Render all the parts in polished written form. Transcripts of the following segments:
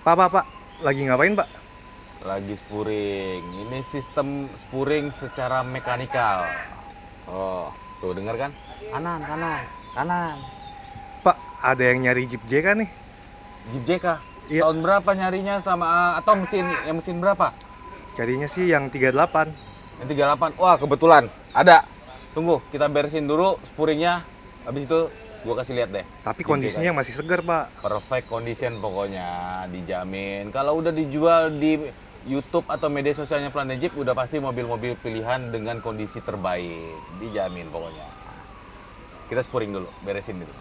Pak, lagi ngapain, Pak? Lagi spuring. Ini sistem spuring secara mekanikal. Oh, tuh denger kan? Kanan, kanan, kanan. Pak, ada yang nyari Jeep JK nih. Jeep JK. Iya. Tahun berapa nyarinya sama atau mesin berapa? Carinya sih yang 38. Yang 38. Wah, kebetulan ada. Tunggu, kita beresin dulu spuringnya. Habis itu gua kasih lihat deh. Tapi Jeep kondisinya JK. masih segar, Pak. Perfect condition pokoknya, dijamin. Kalau udah dijual di YouTube atau media sosialnya Planet Jeep, udah pasti mobil-mobil pilihan dengan kondisi terbaik, dijamin pokoknya. Kita spuring dulu, beresin dulu.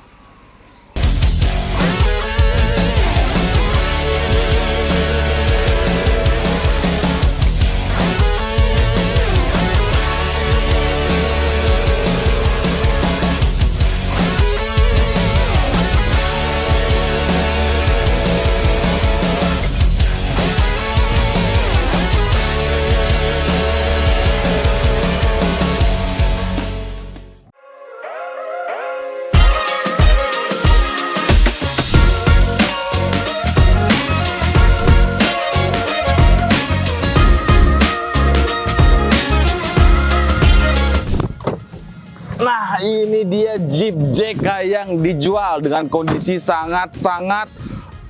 Nah, ini dia Jeep JK yang dijual dengan kondisi sangat-sangat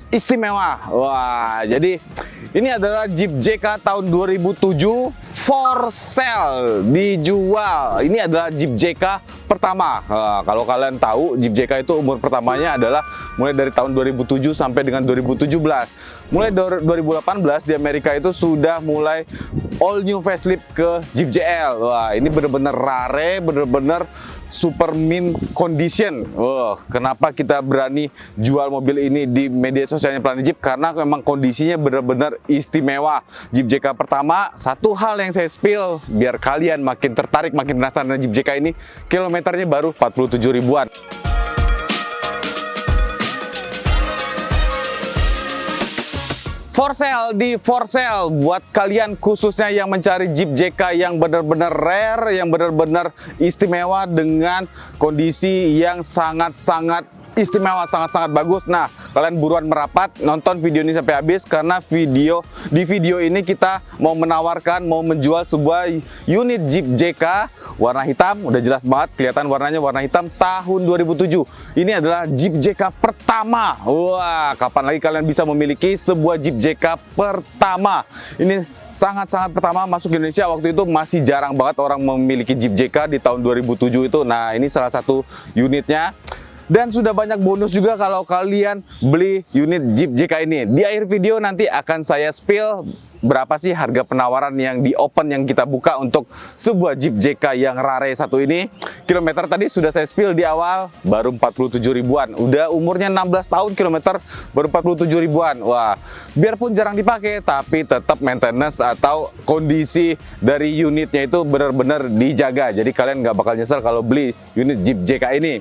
istimewa. Wah, jadi ini adalah Jeep JK tahun 2007 for sale, dijual. Ini adalah Jeep JK pertama. Nah, kalau kalian tahu, Jeep JK itu umur pertamanya adalah mulai dari tahun 2007 sampai dengan 2017. Mulai 2018 di Amerika itu sudah mulai all new facelift ke Jeep JL. Wah, ini bener-bener rare, bener-bener super mint condition. Wah, kenapa kita berani jual mobil ini di media sosialnya Planet Jeep? Karena memang kondisinya benar-benar istimewa. Jeep JK pertama, satu hal yang saya spill biar kalian makin tertarik, makin penasaran dengan Jeep JK ini, kilometernya baru 47 ribuan. For sale di for sale buat kalian khususnya yang mencari Jeep JK yang benar-benar rare, yang benar-benar istimewa dengan kondisi yang sangat-sangat istimewa, sangat-sangat bagus. Nah, kalian buruan merapat nonton video ini sampai habis karena di video ini kita mau menawarkan, mau menjual sebuah unit Jeep JK warna hitam, udah jelas banget kelihatan warnanya warna hitam tahun 2007. Ini adalah Jeep JK pertama. Wah, kapan lagi kalian bisa memiliki sebuah Jeep JK pertama? Ini sangat-sangat pertama masuk Indonesia. Waktu itu masih jarang banget orang memiliki Jeep JK di tahun 2007 itu. Nah, ini salah satu unitnya. Dan sudah banyak bonus juga kalau kalian beli unit Jeep JK ini. Di akhir video nanti akan saya spill berapa sih harga penawaran yang di open yang kita buka untuk sebuah Jeep JK yang rare satu ini. Kilometer tadi sudah saya spill di awal, baru 47 ribuan. Udah umurnya 16 tahun, kilometer baru 47 ribuan. Wah, biarpun jarang dipakai, tapi tetap maintenance atau kondisi dari unitnya itu benar-benar dijaga. Jadi kalian nggak bakal nyesel kalau beli unit Jeep JK ini.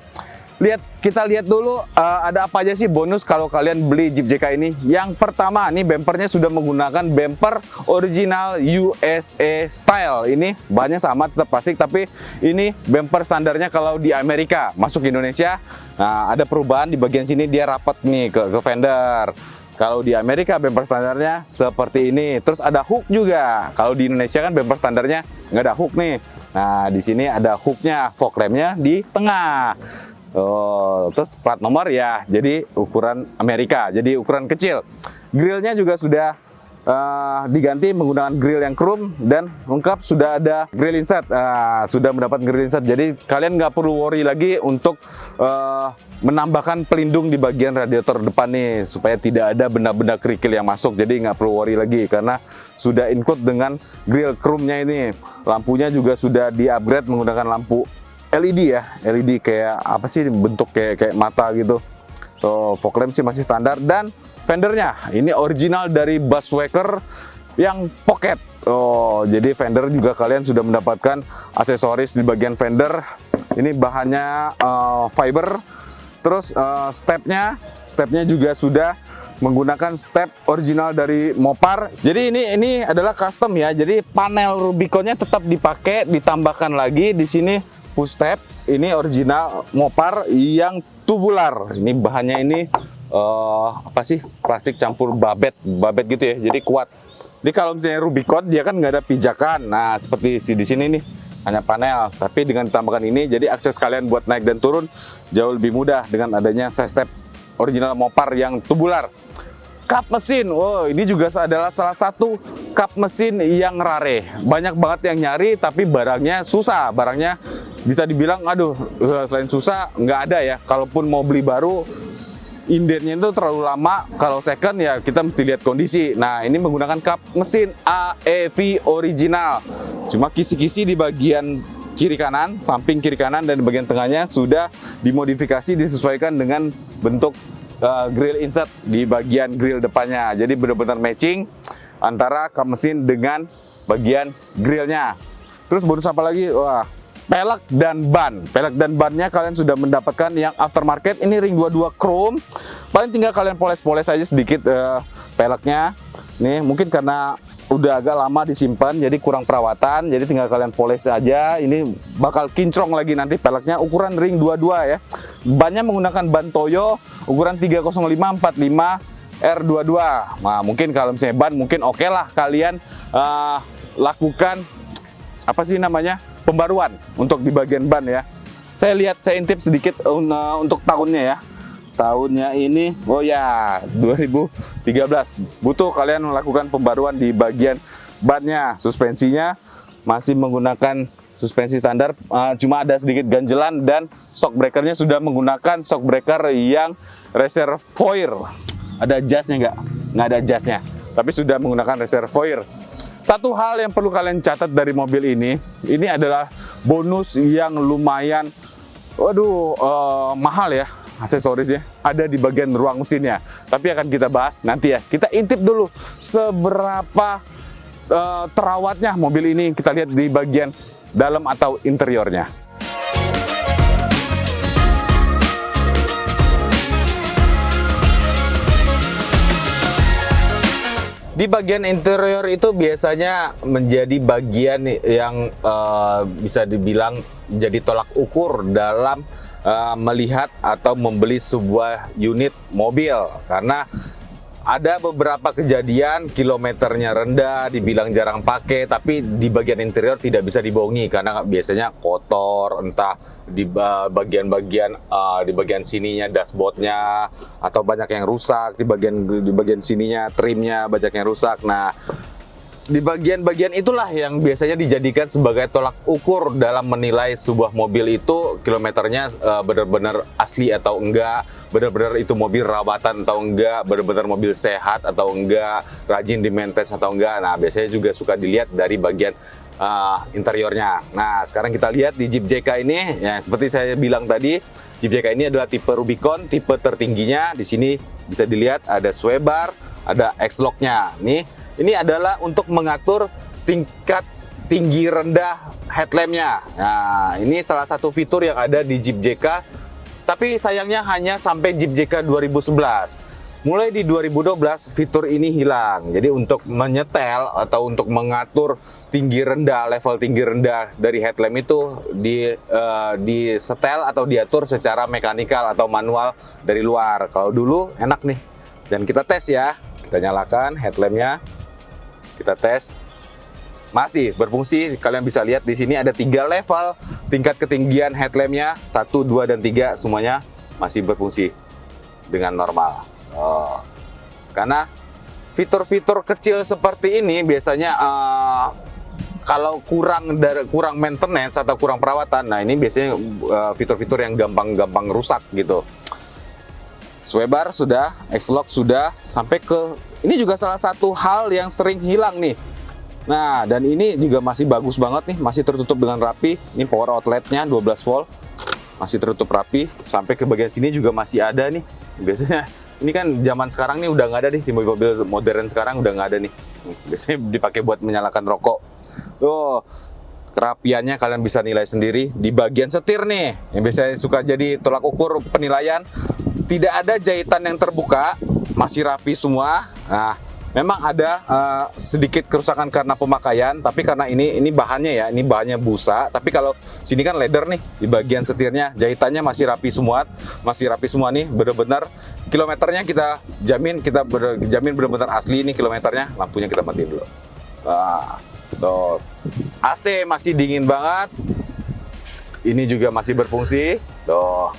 Kita lihat dulu ada apa aja sih bonus kalau kalian beli Jeep JK ini. Yang pertama, nih bempernya sudah menggunakan bemper original USA style. Ini bahannya sama, tetap plastik, tapi ini bemper standarnya kalau di Amerika. Masuk Indonesia, nah ada perubahan di bagian sini, dia rapat nih ke fender. Kalau di Amerika bemper standarnya seperti ini. Terus ada hook juga. Kalau di Indonesia kan bemper standarnya nggak ada hook nih. Nah, di sini ada hooknya, fog lampnya di tengah. Oh, terus plat nomor ya jadi ukuran Amerika, jadi ukuran kecil. Grillnya juga sudah diganti menggunakan grill yang chrome dan lengkap sudah ada grill inset. Sudah mendapat grill inset, jadi kalian nggak perlu worry lagi untuk menambahkan pelindung di bagian radiator depan nih supaya tidak ada benda-benda kerikil yang masuk. Jadi nggak perlu worry lagi karena sudah include dengan grill chrome-nya ini. Lampunya juga sudah di-upgrade menggunakan lampu LED ya, LED kayak apa sih, bentuk kayak mata gitu. Tuh, fog lamp sih masih standar. Dan fendernya ini original dari Bushwacker yang pocket. Oh, jadi fender juga kalian sudah mendapatkan aksesoris di bagian fender. Ini bahannya fiber. Terus stepnya juga sudah menggunakan step original dari Mopar. Jadi ini adalah custom ya. Jadi panel Rubiconnya tetap dipakai, ditambahkan lagi di sini push step. Ini original Mopar yang tubular. Ini bahannya ini apa sih, plastik campur babet gitu ya, jadi kuat. Jadi kalau misalnya Rubicon dia kan nggak ada pijakan, nah seperti di sini nih hanya panel, tapi dengan ditambahkan ini jadi akses kalian buat naik dan turun jauh lebih mudah dengan adanya side step original Mopar yang tubular. Kap mesin, wow, ini juga adalah salah satu kap mesin yang rare. Banyak banget yang nyari, tapi barangnya susah. Barangnya bisa dibilang, aduh, selain susah, nggak ada ya. Kalaupun mau beli baru, indennya itu terlalu lama. Kalau second ya kita mesti lihat kondisi. Nah, ini menggunakan kap mesin AEV original. Cuma kisi-kisi di bagian kiri kanan, samping kiri kanan, dan di bagian tengahnya sudah dimodifikasi, disesuaikan dengan bentuk grill insert di bagian grill depannya. Jadi benar-benar matching antara kap mesin dengan bagian grillnya. Terus bonus apa lagi? Wah, pelek dan ban. Pelek dan bannya kalian sudah mendapatkan yang aftermarket. Ini ring 22 chrome. Paling tinggal kalian poles-poles aja sedikit peleknya. Nih, mungkin karena udah agak lama disimpan jadi kurang perawatan, jadi tinggal kalian poles aja. Ini bakal kinclong lagi nanti peleknya. Ukuran ring 22 ya. Bannya menggunakan ban Toyo ukuran 305/45 R22. Nah, mungkin kalau misalnya ban mungkin oke lah kalian lakukan apa sih namanya, pembaruan untuk di bagian ban ya. Saya intip sedikit untuk tahunnya ya. Tahunnya ini, oh ya, 2013. Butuh kalian melakukan pembaruan di bagian bannya. Suspensinya masih menggunakan suspensi standar, cuma ada sedikit ganjelan, dan shock breakernya sudah menggunakan shock breaker yang reservoir. Ada jasnya nggak? Nggak ada jasnya, tapi sudah menggunakan reservoir. Satu hal yang perlu kalian catat dari mobil ini adalah bonus yang lumayan, mahal ya. Aksesorisnya ada di bagian ruang mesinnya, tapi akan kita bahas nanti ya. Kita intip dulu seberapa terawatnya mobil ini, kita lihat di bagian dalam atau interiornya. Di bagian interior itu biasanya menjadi bagian yang bisa dibilang menjadi tolak ukur dalam melihat atau membeli sebuah unit mobil, karena ada beberapa kejadian kilometernya rendah, dibilang jarang pakai, tapi di bagian interior tidak bisa dibohongi karena biasanya kotor, entah di bagian-bagian di bagian sininya dashboardnya, atau banyak yang rusak di bagian sininya, trimnya banyak yang rusak. Nah, di bagian-bagian itulah yang biasanya dijadikan sebagai tolak ukur dalam menilai sebuah mobil itu kilometernya benar-benar asli atau enggak, benar-benar itu mobil rawatan atau enggak, benar-benar mobil sehat atau enggak, rajin di maintenance atau enggak. Nah, biasanya juga suka dilihat dari bagian interiornya. Nah, sekarang kita lihat di Jeep JK ini, ya seperti saya bilang tadi, Jeep JK ini adalah tipe Rubicon, tipe tertingginya. Di sini bisa dilihat ada sway bar, ada X-lock-nya. Ini adalah untuk mengatur tingkat tinggi rendah headlampnya. Nah, ini salah satu fitur yang ada di Jeep JK, tapi sayangnya hanya sampai Jeep JK 2011. Mulai di 2012 fitur ini hilang. Jadi untuk menyetel atau untuk mengatur tinggi rendah, level tinggi rendah dari headlamp itu di setel atau diatur secara mekanikal atau manual dari luar. Kalau dulu enak nih. Dan kita tes ya. Kita nyalakan headlampnya. Kita tes, masih berfungsi. Kalian bisa lihat di sini ada 3 level tingkat ketinggian headlampnya, 1, 2, dan 3 semuanya masih berfungsi dengan normal. Karena fitur-fitur kecil seperti ini biasanya kalau kurang maintenance atau kurang perawatan, nah ini biasanya fitur-fitur yang gampang rusak gitu. Sway bar sudah, X-lock sudah, sampai ke ini juga salah satu hal yang sering hilang nih. Nah, dan ini juga masih bagus banget nih, masih tertutup dengan rapi. Ini power outletnya 12 volt, masih tertutup rapi. Sampai ke bagian sini juga masih ada nih. Biasanya ini kan zaman sekarang nih udah nggak ada nih, di mobil modern sekarang udah nggak ada nih. Biasanya dipakai buat menyalakan rokok. Tuh, kerapiannya kalian bisa nilai sendiri. Di bagian setir nih, yang biasanya suka jadi tolak ukur penilaian, tidak ada jahitan yang terbuka, masih rapi semua. Nah, memang ada sedikit kerusakan karena pemakaian, tapi karena ini bahannya ya, ini bahannya busa. Tapi kalau sini kan leather nih, di bagian setirnya jahitannya masih rapi semua, nih, bener-bener kilometernya kita jamin, jamin bener-bener asli ini kilometernya. Lampunya kita matiin dulu. Tuh. AC masih dingin banget. Ini juga masih berfungsi. Tuh.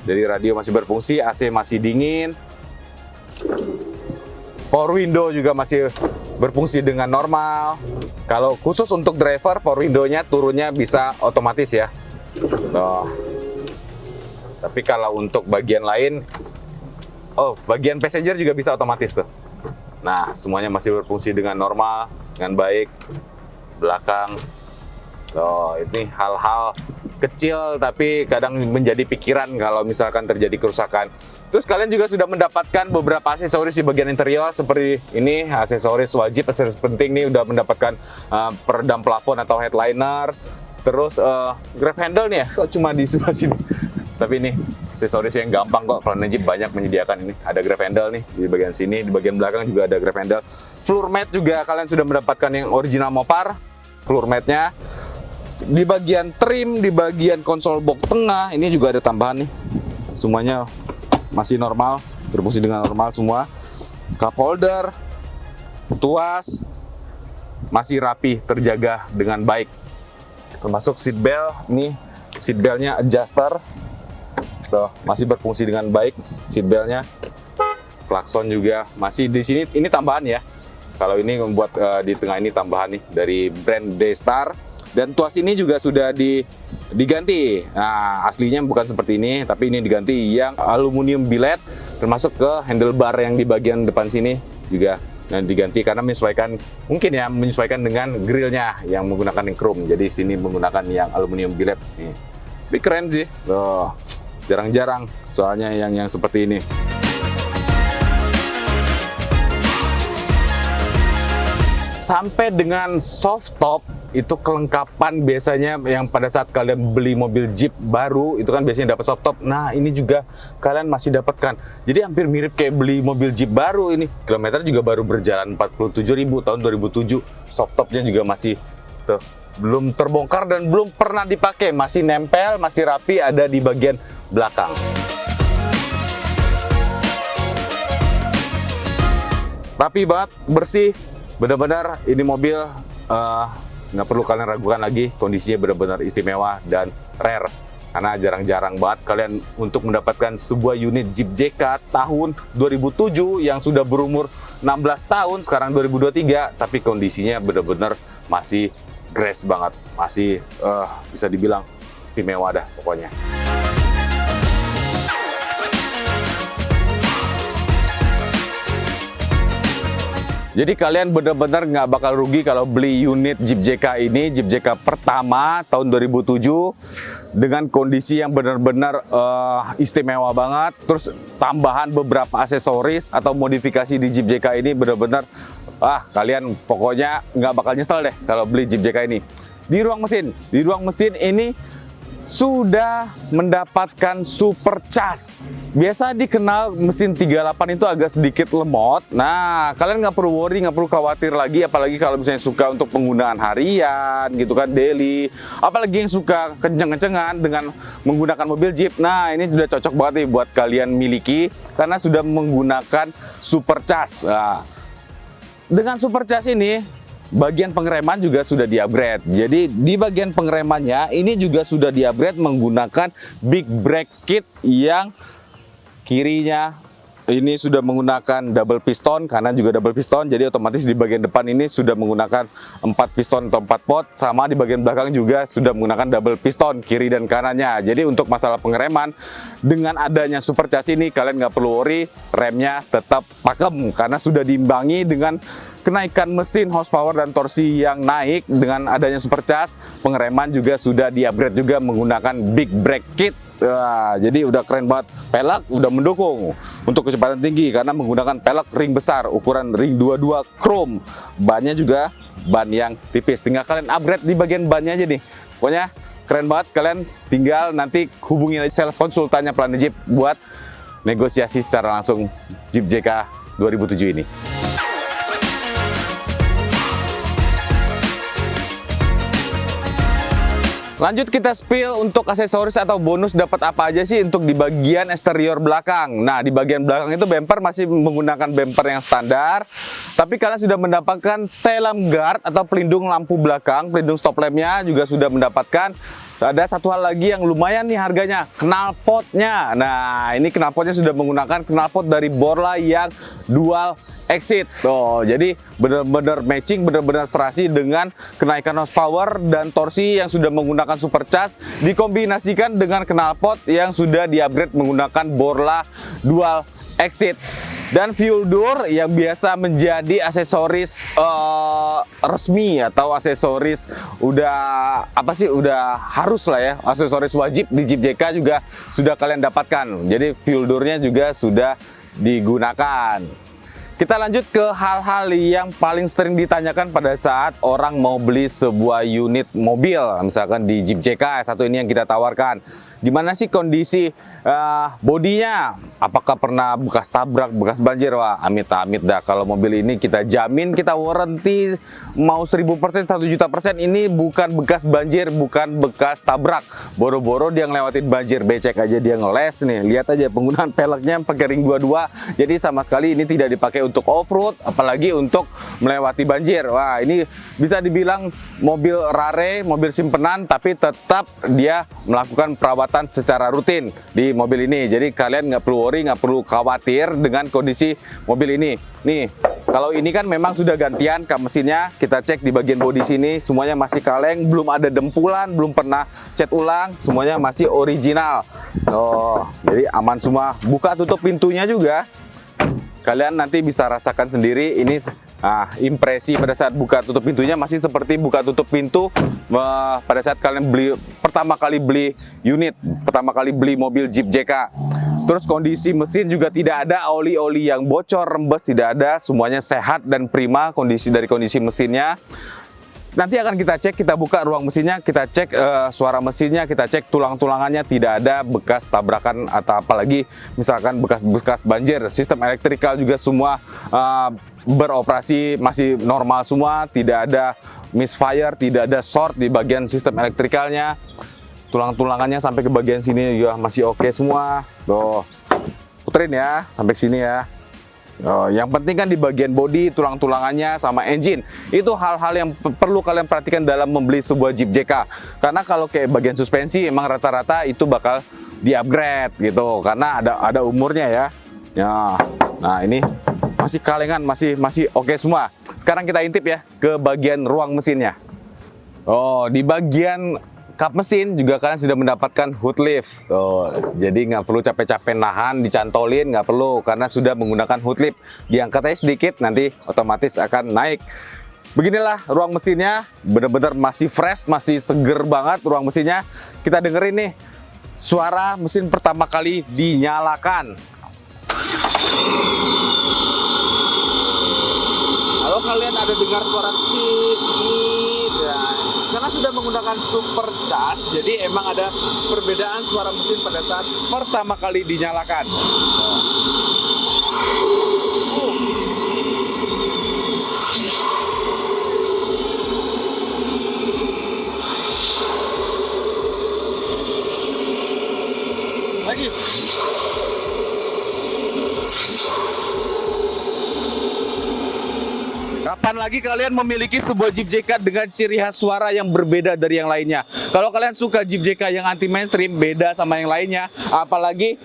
Jadi radio masih berfungsi, AC masih dingin. Power window juga masih berfungsi dengan normal. Kalau khusus untuk driver, power window-nya turunnya bisa otomatis ya. Tuh. Tapi kalau untuk bagian lain, bagian passenger juga bisa otomatis tuh. Nah, semuanya masih berfungsi dengan normal, dengan baik. Belakang. Tuh, ini hal-hal kecil tapi kadang menjadi pikiran kalau misalkan terjadi kerusakan. Terus kalian juga sudah mendapatkan beberapa aksesoris di bagian interior seperti ini, aksesoris wajib, aksesoris penting nih, udah mendapatkan peredam plafon atau headliner. Terus grab handle nih ya, kok cuma di sebelah sini. Tapi ini aksesoris yang gampang kok, Planet Jeep banyak menyediakan ini. Ada grab handle nih di bagian sini, di bagian belakang juga ada grab handle. Floor mat juga kalian sudah mendapatkan yang original Mopar, floor matnya. Di bagian trim, di bagian konsol box tengah, ini juga ada tambahan nih. Semuanya masih normal, berfungsi dengan normal semua. Cup holder, tuas, masih rapi, terjaga dengan baik. Termasuk seat belt, nih seat beltnya adjuster. Tuh, masih berfungsi dengan baik seat beltnya. Klakson juga masih di sini, ini tambahan ya. Kalau ini membuat di tengah ini tambahan nih dari brand Daystar. Dan tuas ini juga sudah diganti. Nah, aslinya bukan seperti ini, tapi ini diganti yang aluminium billet, termasuk ke handlebar yang di bagian depan sini juga diganti karena menyesuaikan dengan grillnya yang menggunakan yang chrome. Jadi sini menggunakan yang aluminium billet. Nih. Tapi keren sih. Loh, jarang-jarang soalnya yang seperti ini. Sampai dengan soft top itu kelengkapan biasanya yang pada saat kalian beli mobil Jeep baru itu kan biasanya dapat soft top. Nah, ini juga kalian masih dapatkan. Jadi hampir mirip kayak beli mobil Jeep baru ini. Kilometer juga baru berjalan 47.000 tahun 2007. Soft topnya juga masih tuh, belum terbongkar dan belum pernah dipakai, masih nempel, masih rapi, ada di bagian belakang. Rapi banget, bersih. Benar-benar ini mobil nggak perlu kalian ragukan lagi, kondisinya benar-benar istimewa dan rare karena jarang-jarang banget kalian untuk mendapatkan sebuah unit Jeep JK tahun 2007 yang sudah berumur 16 tahun, sekarang 2023, tapi kondisinya benar-benar masih grace banget, masih bisa dibilang istimewa dah pokoknya. Jadi kalian benar-benar nggak bakal rugi kalau beli unit Jeep JK ini, Jeep JK pertama tahun 2007 dengan kondisi yang benar-benar istimewa banget. Terus tambahan beberapa aksesoris atau modifikasi di Jeep JK ini benar-benar kalian pokoknya nggak bakal nyesel deh kalau beli Jeep JK ini. Di ruang mesin ini sudah mendapatkan super cas. Biasa dikenal mesin 38 itu agak sedikit lemot. Nah, kalian nggak perlu worry, nggak perlu khawatir lagi, apalagi kalau misalnya suka untuk penggunaan harian gitu kan, daily, apalagi yang suka kenceng-kencengan dengan menggunakan mobil Jeep. Nah, ini sudah cocok banget nih buat kalian miliki karena sudah menggunakan super cas. Nah, dengan super cas ini bagian pengereman juga sudah di-upgrade. Jadi di bagian pengeremannya ini juga sudah di-upgrade menggunakan big brake kit yang kirinya ini sudah menggunakan double piston, kanan juga double piston. Jadi otomatis di bagian depan ini sudah menggunakan 4 piston atau 4 pot, sama di bagian belakang juga sudah menggunakan double piston kiri dan kanannya. Jadi untuk masalah pengereman dengan adanya super cas ini kalian nggak perlu worry, remnya tetap pakem karena sudah diimbangi dengan kenaikan mesin, horsepower dan torsi yang naik. Dengan adanya super cas, pengereman juga sudah di-upgrade juga menggunakan big brake kit. Jadi udah keren banget. Pelek udah mendukung untuk kecepatan tinggi karena menggunakan pelek ring besar ukuran ring 22 chrome. Bannya juga ban yang tipis. Tinggal kalian upgrade di bagian bannya aja nih. Pokoknya keren banget. Kalian tinggal nanti hubungin aja sales konsultannya Planet Jeep buat negosiasi secara langsung Jeep JK 2007 ini. Lanjut kita spill untuk aksesoris atau bonus dapat apa aja sih untuk di bagian eksterior belakang. Nah, di bagian belakang itu bumper masih menggunakan bumper yang standar, tapi kalian sudah mendapatkan tail lamp guard atau pelindung lampu belakang, pelindung stop lampnya juga sudah mendapatkan. Ada satu hal lagi yang lumayan nih harganya, knalpotnya. Nah, ini knalpotnya sudah menggunakan knalpot dari Borla yang dual exit. Tuh, jadi benar-benar matching, benar-benar serasi dengan kenaikan horsepower dan torsi yang sudah menggunakan supercharge dikombinasikan dengan knalpot yang sudah di-upgrade menggunakan Borla dual exit. Dan fuel door yang biasa menjadi aksesoris resmi atau aksesoris udah harus lah ya, aksesoris wajib di Jeep JK juga sudah kalian dapatkan. Jadi fuel door-nya juga sudah digunakan. Kita lanjut ke hal-hal yang paling sering ditanyakan pada saat orang mau beli sebuah unit mobil, misalkan di Jeep JK satu ini yang kita tawarkan. Gimana sih kondisi bodinya? Apakah pernah bekas tabrak, bekas banjir? Wah, amit-amit dah. Kalau mobil ini kita jamin, kita warranty mau 1000%, 1.000.000% ini bukan bekas banjir, bukan bekas tabrak. Boro-boro dia ngelewatin banjir, becek aja dia ngeles nih. Lihat aja penggunaan peleknya pakai ring 22. Jadi sama sekali ini tidak dipakai untuk off-road, apalagi untuk melewati banjir. Wah, ini bisa dibilang mobil rare, mobil simpenan, tapi tetap dia melakukan perawatan secara rutin di mobil ini. Jadi kalian nggak perlu worry, nggak perlu khawatir dengan kondisi mobil ini. Nih, kalau ini kan memang sudah gantian kap mesinnya. Kita cek di bagian bodi sini, semuanya masih kaleng, belum ada dempulan, belum pernah cat ulang, semuanya masih original. Oh, jadi aman semua. Buka tutup pintunya juga, kalian nanti bisa rasakan sendiri. Ini impresi pada saat buka tutup pintunya masih seperti buka tutup pintu pada saat kalian pertama kali beli unit, pertama kali beli mobil Jeep JK. Terus kondisi mesin juga tidak ada oli-oli yang bocor, rembes, tidak ada, semuanya sehat dan prima kondisi mesinnya. Nanti akan kita cek, kita buka ruang mesinnya, kita cek suara mesinnya, kita cek tulang-tulangannya, tidak ada bekas tabrakan atau apalagi misalkan bekas banjir. Sistem elektrikal juga semua beroperasi masih normal semua, tidak ada misfire, tidak ada short di bagian sistem elektrikalnya. Tulang-tulangannya sampai ke bagian sini juga masih oke semua. Tuh, puterin ya sampai sini ya. Oh, yang penting kan di bagian bodi, tulang-tulangannya sama engine. Itu hal-hal yang perlu kalian perhatikan dalam membeli sebuah Jeep JK. Karena kalau kayak bagian suspensi emang rata-rata itu bakal di-upgrade gitu. Karena ada umurnya ya. Nah, ini masih kalengan, masih oke semua. Sekarang kita intip ya ke bagian ruang mesinnya. Oh, di bagian kap mesin juga kalian sudah mendapatkan hood lift. Oh, jadi nggak perlu capek-capek nahan, dicantolin, nggak perlu karena sudah menggunakan hood lift. Diangkat aja sedikit, nanti otomatis akan naik. Beginilah ruang mesinnya, benar-benar masih fresh, masih seger banget ruang mesinnya. Kita dengerin nih suara mesin pertama kali dinyalakan. Kalau kalian ada dengar suara cis, karena sudah menggunakan supercharge, jadi emang ada perbedaan suara mesin pada saat pertama kali dinyalakan. Lagi. Kapan lagi kalian memiliki sebuah Jeep JK dengan ciri khas suara yang berbeda dari yang lainnya? Kalau kalian suka Jeep JK yang anti mainstream, beda sama yang lainnya, apalagi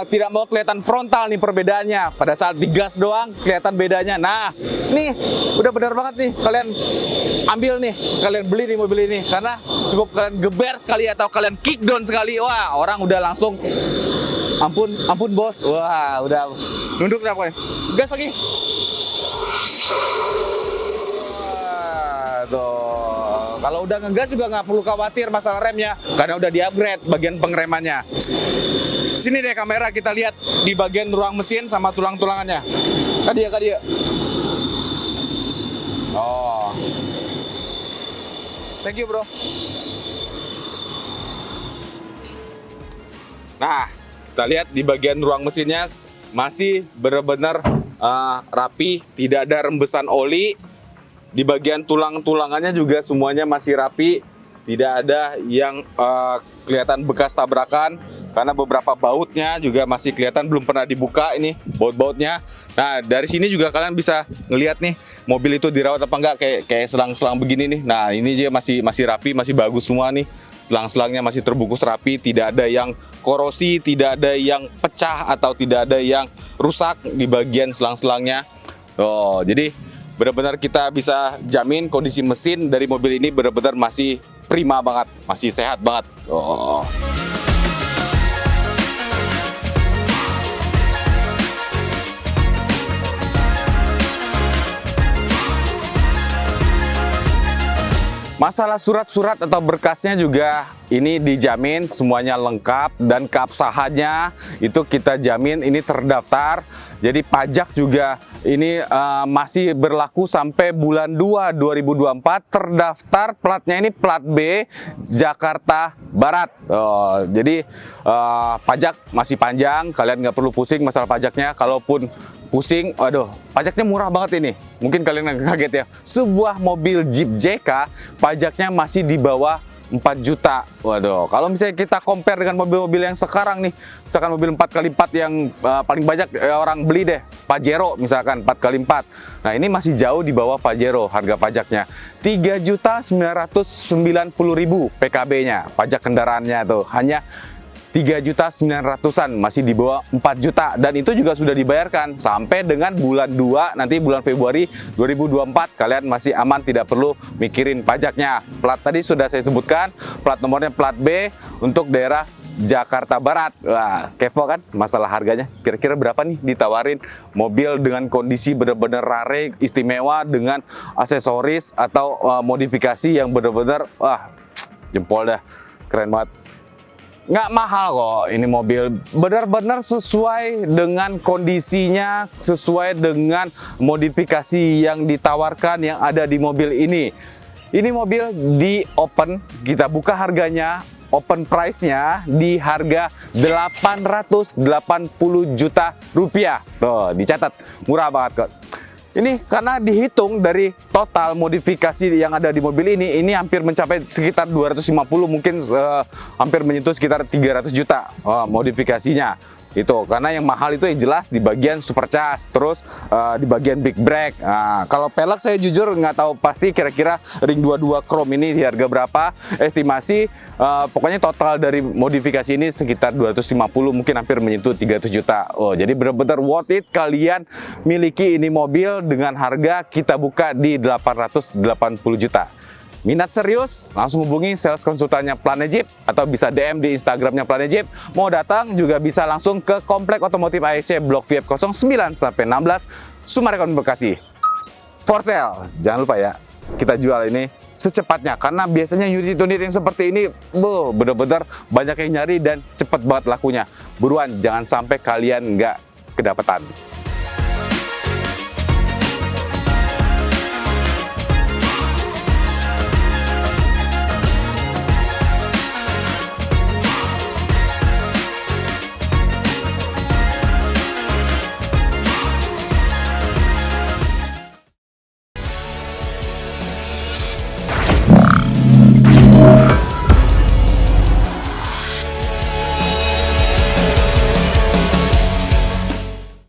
tidak mau kelihatan frontal nih perbedaannya. Pada saat digas doang kelihatan bedanya. Nah, nih udah benar banget nih. Kalian ambil nih, kalian beli nih mobil ini karena cukup kalian geber sekali atau kalian kick down sekali, wah orang udah langsung ampun bos, wah udah nunduk dah pokoknya. Gas lagi. Tuh, kalau udah ngegas juga nggak perlu khawatir masalah remnya karena udah di-upgrade bagian pengeremannya. Sini deh kamera, kita lihat di bagian ruang mesin sama tulang-tulangannya. Kak dia. Oh, thank you bro. Nah, kita lihat di bagian ruang mesinnya masih benar-benar rapi, tidak ada rembesan oli. Di bagian tulang-tulangannya juga semuanya masih rapi. tidak ada yang kelihatan bekas tabrakan, karena beberapa bautnya juga masih kelihatan belum pernah dibuka ini baut-bautnya. Nah dari sini juga kalian bisa ngelihat nih mobil itu dirawat apa enggak, kayak selang-selang begini nih. Nah ini dia masih rapi, masih bagus semua nih. Selang-selangnya masih terbungkus rapi, tidak ada yang korosi, tidak ada yang pecah atau tidak ada yang rusak di bagian selang-selangnya. Oh jadi benar-benar kita bisa jamin kondisi mesin dari mobil ini benar-benar masih prima banget, masih sehat banget. Oh. Masalah surat-surat atau berkasnya juga ini dijamin semuanya lengkap, dan keabsahannya itu kita jamin ini terdaftar. Jadi pajak juga ini masih berlaku sampai bulan 2 2024, terdaftar platnya ini plat B Jakarta Barat. Jadi pajak masih panjang, kalian nggak perlu pusing masalah pajaknya. Kalaupun pusing, waduh, pajaknya murah banget ini. Mungkin kalian agak kaget ya. Sebuah mobil Jeep JK pajaknya masih di bawah 4 juta. Waduh, kalau misalnya kita compare dengan mobil-mobil yang sekarang nih, misalkan mobil 4x4 yang paling banyak orang beli deh, Pajero misalkan 4x4. Nah, ini masih jauh di bawah Pajero harga pajaknya. 3.990.000 PKB-nya, pajak kendaraannya tuh. Hanya 3.900.000-an, masih di bawah 4 juta, dan itu juga sudah dibayarkan sampai dengan bulan 2 nanti bulan Februari 2024. Kalian masih aman, tidak perlu mikirin pajaknya. Plat tadi sudah saya sebutkan, plat nomornya plat B untuk daerah Jakarta Barat. Wah, kepo kan masalah harganya? Kira-kira berapa nih ditawarin mobil dengan kondisi benar-benar rare, istimewa, dengan aksesoris atau modifikasi yang benar-benar wah, jempol dah, keren banget. Nggak mahal kok ini mobil, benar-benar sesuai dengan kondisinya, sesuai dengan modifikasi yang ditawarkan yang ada di mobil ini. Ini mobil di open, kita buka harganya, open price-nya di harga 880 juta rupiah. Tuh, dicatat, murah banget kok. Ini karena dihitung dari total modifikasi yang ada di mobil ini hampir mencapai sekitar 250, mungkin hampir menyentuh sekitar 300 juta modifikasinya. Itu karena yang mahal itu yang jelas di bagian supercharge, terus di bagian big brake. Nah, kalau pelek saya jujur nggak tahu pasti kira-kira ring 22 chrome ini di harga berapa. Estimasi pokoknya total dari modifikasi ini sekitar 250, mungkin hampir menyentuh 300 juta. Oh, jadi benar-benar worth it kalian miliki ini mobil dengan harga kita buka di 880 juta. Minat serius? Langsung hubungi sales konsultannya Planet Jeep atau bisa DM di Instagramnya Planet Jeep. Mau datang juga bisa langsung ke Komplek Otomotif AEC Blok VIP 09-16 Sumarekon Bekasi. For sale, jangan lupa ya, kita jual ini secepatnya karena biasanya unit-unit yang seperti ini benar-benar banyak yang nyari dan cepat banget lakunya. Buruan, jangan sampai kalian nggak kedapatan.